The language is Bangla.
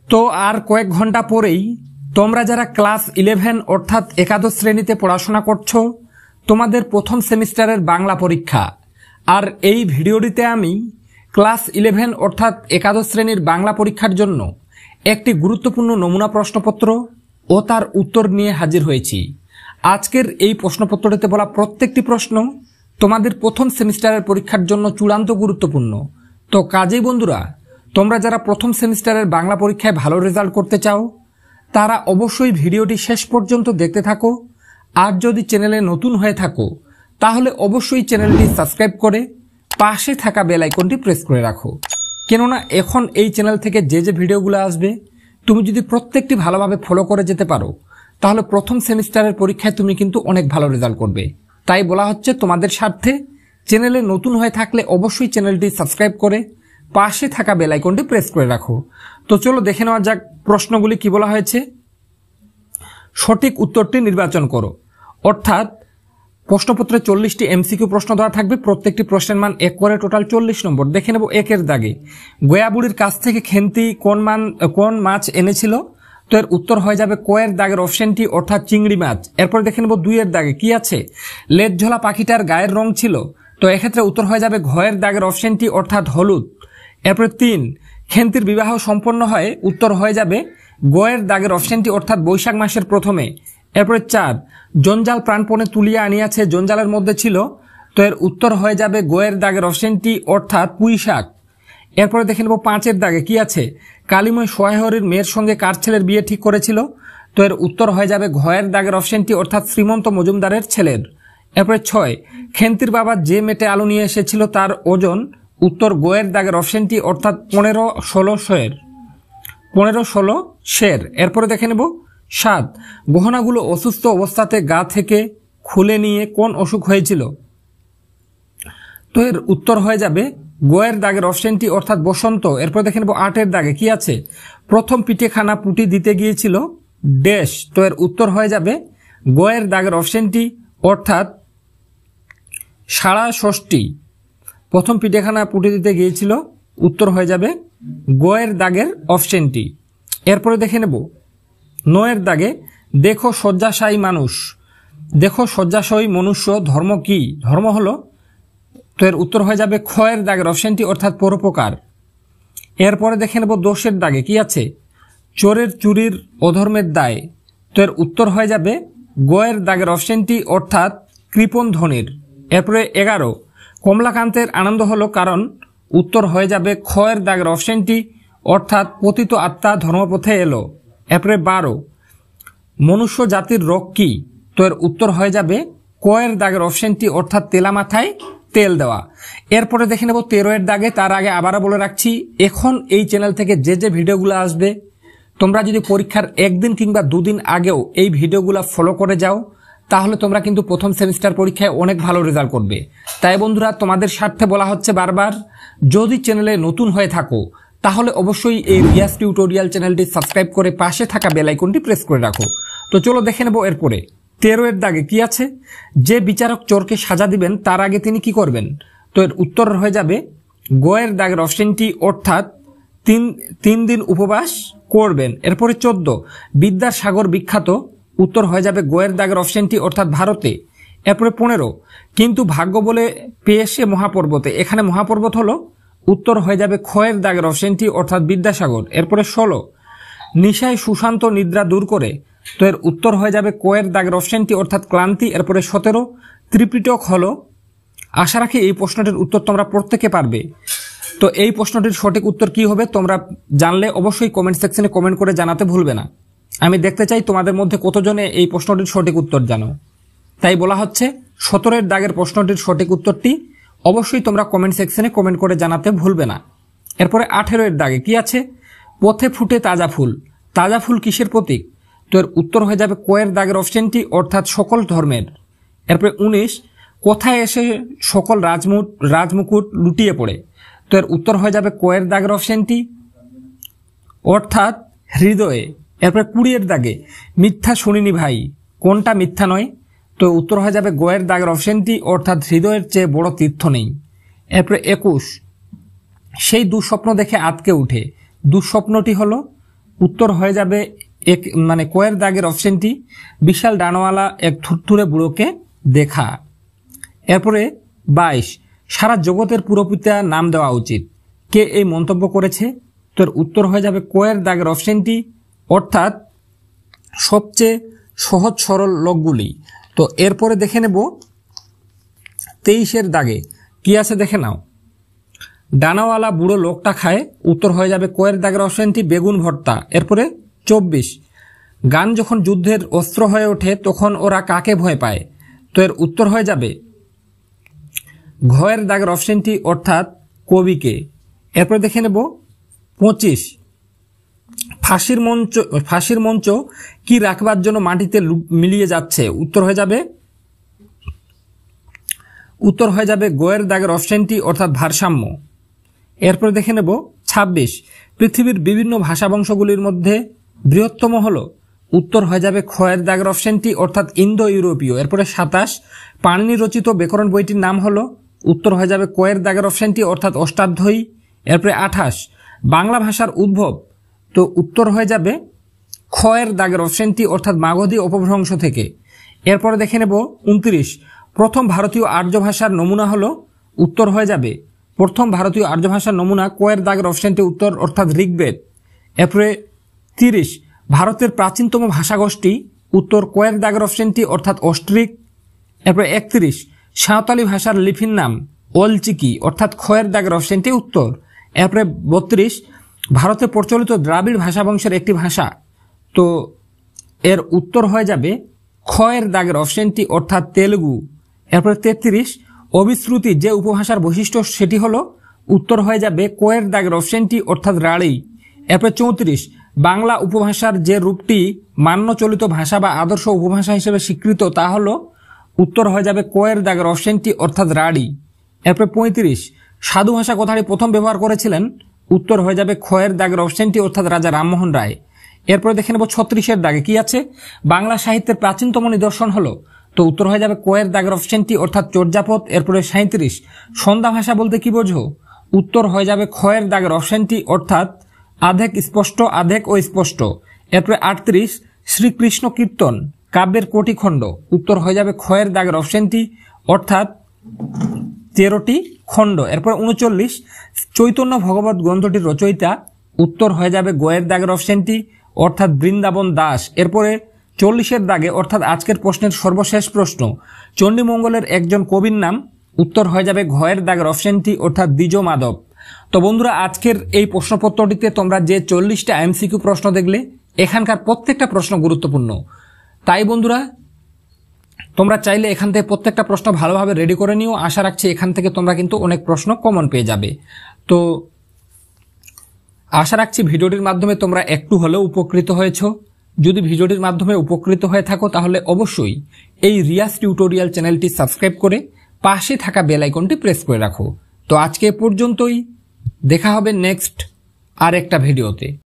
তো আর কয়েক ঘন্টা পরেই তোমরা যারা ক্লাস 11 অর্থাৎ একাদশ শ্রেণীতে পড়াশোনা করছো তোমাদের প্রথম সেমিস্টারের বাংলা পরীক্ষা। আর এই ভিডিওটিতে আমি ক্লাস 11 অর্থাৎ একাদশ শ্রেণীর বাংলা পরীক্ষার জন্য একটি গুরুত্বপূর্ণ নমুনা প্রশ্নপত্র ও তার উত্তর নিয়ে হাজির হয়েছি। আজকের এই প্রশ্নপত্রটিতে বলা প্রত্যেকটি প্রশ্ন তোমাদের প্রথম সেমিস্টারের পরীক্ষার জন্য চূড়ান্ত গুরুত্বপূর্ণ। তো কাজেই বন্ধুরা, তোমরা যারা প্রথম সেমিস্টারের বাংলা পরীক্ষায় ভালো রেজাল্ট করতে চাও তারা অবশ্যই ভিডিওটি শেষ পর্যন্ত দেখতে থাকো। আর যদি চ্যানেলে নতুন হয়ে থাকো তাহলে অবশ্যই চ্যানেলটি সাবস্ক্রাইব করে পাশে থাকা বেল আইকনটি প্রেস করে রাখো, কেননা এখন এই চ্যানেল থেকে যে ভিডিওগুলো আসবে তুমি যদি প্রত্যেকটি ভালোভাবে ফলো করে যেতে পারো তাহলে প্রথম সেমিস্টারের পরীক্ষায় তুমি কিন্তু অনেক ভালো রেজাল্ট করবে। তাই বলা হচ্ছে তোমাদের স্বার্থে চ্যানেলে নতুন হয়ে থাকলে অবশ্যই চ্যানেলটি সাবস্ক্রাইব করে পাশে থাকা বেল আইকনটি প্রেস করে রাখো। তো চলো দেখে নেওয়া যাক প্রশ্নগুলি কি বলা হয়েছে। সঠিক উত্তরটি নির্বাচন করো। অর্থাৎ প্রশ্নপত্রে 40টি এমসিকিউ প্রশ্ন দেওয়া থাকবে, প্রত্যেকটি প্রশ্নের মান 1 করে, টোটাল 40 নম্বর। দেখে নেব 1-এর দাগে, গয়াবুড়ির কাছ থেকে খেন্তি কোন মাছ এনেছিল? তো এর উত্তর হয়ে যাবে ক-এর দাগের অপশনটি অর্থাৎ চিংড়ি মাছ। এরপরে দেখে নেব 2-এর দাগে কি আছে? লেজঝোলা পাখিটার গায়ের রং ছিল। তো এক্ষেত্রে উত্তর হয়ে যাবে ঘ-এর দাগের অপশনটি অর্থাৎ হলুদ। এরপরে 3, খেন্তির বিবাহ সম্পন্ন হয়, উত্তর হয়ে যাবে গ-এর দাগের অপশনটি অর্থাৎ বৈশাখ মাসের প্রথমে। এরপরে 4, জঞ্জাল প্রাণপণে তুলিয়া আনিয়াছে, জঞ্জালের মধ্যে ছিল। তো এর উত্তর হয়ে যাবে গ-এর দাগের অপশনটি অর্থাৎ পুঁই শাক। এরপরে দেখে নেব 5-এর দাগে কি আছে? কালিময় সোহাইহরির মেয়ের সঙ্গে কার ছেলের বিয়ে ঠিক করেছিল? তো এর উত্তর হয়ে যাবে ঘ-এর দাগের অপশনটি অর্থাৎ শ্রীমন্ত মজুমদারের ছেলের। এরপরে 6, খেন্তির বাবা যে মেটে আলু নিয়ে এসেছিল তার ওজন, উত্তর গ-এর দাগের অপশনটি অর্থাৎ 15-16 সের। এরপরে দেখে নেব 7, গহনাগুলো অসুস্থ অবস্থাতে গা থেকে খুলে নিয়ে কোন অসুখ হয়েছিল? তো এর উত্তর হয়ে যাবে গ-এর দাগের অপশনটি অর্থাৎ বসন্ত। এরপর দেখে নেব 8-এর দাগে কি আছে? প্রথম পিঠেখানা পুটি দিতে গিয়েছিল ড্যাশ। তো এর উত্তর হয়ে যাবে গ-এর দাগের অপশনটি অর্থাৎ সাড়া ষষ্ঠী। প্রথম পিঠেখানা পুটি দিতে গিয়েছিল, উত্তর হয়ে যাবে গ-এর দাগের অপশনটি। এরপরে দেখে নেব 9-এর দাগে, দেখো শয্যাশায়ী মানুষ, দেখো শয্যাশায়ী মনুষ্য ধর্ম কি? ধর্ম হলো, তো এর উত্তর হয়ে যাবে খ-এর দাগের অপশনটি অর্থাৎ পরোপকার। এরপরে দেখে নেব 10-এর দাগে কি আছে? চোরের চুরির অধর্মের দায়। তো এর উত্তর হয়ে যাবে গ-এর দাগের অপশনটি অর্থাৎ কৃপণ ধনির। এরপরে 11, কমলাকান্তের আনন্দ হলো কারণ, উত্তর হয়ে যাবে খ-এর দাগের অপশনটি অর্থাৎ পতিত আত্মা ধর্মপথে এলো। এরপরে 12, মনুষ্য জাতির রোগ কি? তো এর উত্তর হয়ে যাবে ক-এর দাগের অপশনটি অর্থাৎ তেলা মাথায় তেল দেওয়া। এরপরে দেখে নেব 13-এর দাগে। তার আগে আবারও বলে রাখছি, এখন এই চ্যানেল থেকে যে ভিডিওগুলো আসবে তোমরা যদি পরীক্ষার একদিন কিংবা 2 দিন আগেও এই ভিডিওগুলো ফলো করে যাও তাহলে তোমরা কিন্তু প্রথম সেমিস্টার পরীক্ষায় অনেক ভালো রেজাল্ট করবে। তাই বন্ধুরা, তোমাদের স্বার্থে বলা হচ্ছে বারবার, যদি চ্যানেলে নতুন হয়ে থাকো তাহলে অবশ্যই এই রিয়াজ টিউটোরিয়াল চ্যানেলটি সাবস্ক্রাইব করে পাশে থাকা বেল আইকনটি প্রেস করে রাখো। তো চলো দেখে নেব এরপরে 13-এর দাগে কি আছে? যে বিচারক চোরকে সাজা দিবেন তার আগে তিনি কি করবেন? তো এর উত্তর হয়ে যাবে গ-এর দাগের অপশনটি অর্থাৎ 3 দিন উপবাস করবেন। এরপরে 14, বিদ্যাসাগর বিখ্যাত, উত্তর হয়ে যাবে গ-এর দাগের অপশনটি অর্থাৎ ভারতে। এরপরে 15, কিন্তু ভাগ্য বলে পেয়েছে মহাপর্বতে, এখানে মহাপর্বত হলো, উত্তর হয়ে যাবে খ-এর দাগের অপশনটি অর্থাৎ বিদ্যাসাগর। এরপরে 16, নিশায় সুশান্ত নিদ্রা দূর করে। তো এর উত্তর হয়ে যাবে ক-এর দাগের অপশনটি অর্থাৎ ক্লান্তি। এরপরে 17, ত্রিপিটক হলো। আশা রাখি এই প্রশ্নটির উত্তর তোমরা প্রত্যেকে পারবে। তো এই প্রশ্নটির সঠিক উত্তর কি হবে তোমরা জানলে অবশ্যই কমেন্ট সেকশনে কমেন্ট করে জানাতে ভুলবে না। আমি দেখতে চাই তোমাদের মধ্যে কতজনে এই প্রশ্নটির সঠিক উত্তর জানো। তাই বলা হচ্ছে 17-এর দাগের প্রশ্নটির সঠিক উত্তরটি অবশ্যই তোমরা কমেন্ট সেকশনে কমেন্ট করে জানাতে ভুলবে না। এরপরে 18-এর দাগে কি আছে? পথে ফুটে তাজা ফুল, তাজা ফুল কিসের প্রতীক? তো এর উত্তর হয়ে যাবে ক-এর দাগের অপশনটি অর্থাৎ সকল ধর্মের। এরপরে 19, কোথায় এসে সকল রাজমুকুট লুটিয়ে পড়ে? তো এর উত্তর হয়ে যাবে ক-এর দাগের অপশনটি অর্থাৎ হৃদয়ে। এরপরে 20-এর দাগে, মিথ্যা শুনিনি ভাই, কোনটা মিথ্যা নয়? তো উত্তর হয়ে যাবে গ-এর দাগের অপশনটি অর্থাৎ হৃদয়ের চেয়ে বড় তীর্থ নেই। এরপরে 21, সেই দুঃস্বপ্ন দেখে আঁতকে উঠে, দুঃস্বপ্নটি হলো, উত্তর হয়ে যাবে এক মানে কয়ের দাগের অপশনটি বিশাল ডানাওয়ালা এক থুরথুরে বুড়োকে দেখা। এরপরে 22 সারা জগতের পুরোপিতা নাম দেওয়া উচিত, কে এই মন্তব্য করেছে? তোর উত্তর হয়ে যাবে কয়ের দাগের অপশনটি, অর্থাৎ সবচেয়ে সহজ সরল লোকগুলি। তো এরপরে দেখে নেব 23 দাগে কি আছে দেখে নাও। ডানাওয়ালা বুড়ো লোকটা খায়, উত্তর হয়ে যাবে কয়ের দাগের অপশনটি বেগুন ভর্তা। এরপরে 24 গান যখন যুদ্ধের অস্ত্র হয়ে ওঠে তখন ওরা কাকে ভয় পায়? তো এর উত্তর হয়ে যাবে ঘয়ের দাগের অপশনটি, অর্থাৎ কবিকে। এরপর দেখে নেব 25 ফাঁসির মঞ্চ কি রাখবার জন্য মাটিতে মিলিয়ে যাচ্ছে? উত্তর হয়ে যাবে গয়ের দাগের অপশনটি, অর্থাৎ ভারসাম্য। এরপর দেখে নেব 26 পৃথিবীর বিভিন্ন ভাষা বংশগুলির মধ্যে বৃহত্তম হলো? উত্তর হয়ে যাবে ক্ষয়ের দাগের অপশনটি, অর্থাৎ ইন্দো ইউরোপীয়। এরপরে 27 পাণিনি রচিত ব্যাকরণ বইটির নাম হলো? উত্তর হয়ে যাবে কয়ের দাগের অপশনটি, অর্থাৎ অষ্টাধ্যায়ী। এরপরে 28 বাংলা ভাষার উদ্ভব? তো উত্তর হয়ে যাবে ক্ষয়ের দাগের অপশনটি, অর্থাৎ মাগধী অপভ্রংশ থেকে। এরপরে দেখে নেব 29 প্রথম ভারতীয় আর্য ভাষার নমুনা হলো? উত্তর হয়ে যাবে প্রথম ভারতীয় আর্য ভাষার নমুনা কয়ের দাগের অপশনটি উত্তর, অর্থাৎ ঋগ্বেদ। এরপরে 30 ভারতের প্রাচীনতম ভাষাগোষ্ঠী? উত্তর কয়ের দাগের অপশনটি, অর্থাৎ অস্ট্রিক। এরপরে 31 সাঁওতালি ভাষার লিপির নাম? অলচিকি, অর্থাৎ ক্ষয়ের দাগের অপশনটি উত্তর। এরপরে 32 ভারতে প্রচলিত দ্রাবিড় ভাষা বংশের একটি ভাষা? তো এর উত্তর হয়ে যাবে ক্ষয়ের দাগের অপশনটি, অর্থাৎ তেলুগু। এরপরে 33 অবিশ্রুতি যে উপভাষার বৈশিষ্ট্য সেটি হলো? উত্তর হয়ে যাবে কয়ের দাগের অপশনটি, অর্থাৎ রাঢ়ী। এরপরে 34 বাংলা উপভাষার যে রূপটি মান্য চলিত ভাষা বা আদর্শ উপভাষা হিসেবে স্বীকৃত তা হলো? উত্তর হয়ে যাবে কয়ের দাগের অপশনটি, অর্থাৎ রাঢ়ী। এরপরে 35 সাধু ভাষা কথাটি প্রথম ব্যবহার করেছিলেন? উত্তর হয়ে যাবে ক্ষয়ের দাগের অপশনটি, অর্থাৎ রাজা রামমোহন রায়। এরপরে দেখে নেব 36 দাগে কি আছে। বাংলা সাহিত্যের প্রাচীনতম নিদর্শন হলো? তো উত্তর হয়ে যাবে কয়ের দাগের অপশনটি, অর্থাৎ চর্যাপদ। এরপরে 37 সন্ধ্যা ভাষা বলতে কি বোঝো? উত্তর হয়ে যাবে ক্ষয়ের দাগের অপশনটি, অর্থাৎ আধেক স্পষ্ট আধেক অস্পষ্ট। এরপরে 38 শ্রীকৃষ্ণ কীর্তন কাব্যের কোটি খণ্ড? উত্তর হয়ে যাবে ক্ষয়ের দাগের অপশনটি, অর্থাৎ 13টি খণ্ড। এরপর 39 চৈতন্য ভগবত গ্রন্থটির রচয়িতা? উত্তর হয়ে যাবে গয়ের দাগের অপশনটি, অর্থাৎ বৃন্দাবন দাস। এরপরে 40 দাগে, অর্থাৎ আজকের প্রশ্নের সর্বশেষ প্রশ্ন, চণ্ডীমঙ্গলের একজন কবির নাম? উত্তর হয়ে যাবে ঘয়ের দাগের অপশনটি, অর্থাৎ দ্বিজ মাধব। তো বন্ধুরা আজকের এই প্রশ্নপত্রটিতে তোমরা যে 40টা এমসিকিউ প্রশ্ন দেখলে এখানকার প্রত্যেকটা প্রশ্ন গুরুত্বপূর্ণ। তাই বন্ধুরা তোমরা চাইলে এখান থেকে প্রত্যেকটা প্রশ্ন ভালোভাবে রেডি করে নিও। আশা রাখছি এখান থেকে তোমরা কিন্তু অনেক প্রশ্ন কমন পেয়ে যাবে। তো আশা রাখছি ভিডিওটির মাধ্যমে তোমরা একটু হলেও উপকৃত হয়েছো। যদি ভিডিওটির মাধ্যমে উপকৃত হয়ে থাকো তাহলে অবশ্যই এই রিয়াজ টিউটোরিয়াল চ্যানেলটি সাবস্ক্রাইব করে পাশে থাকা বেল আইকনটি প্রেস করে রাখো। তো আজকে পর্যন্তই, দেখা হবে নেক্সট আর একটা ভিডিওতে।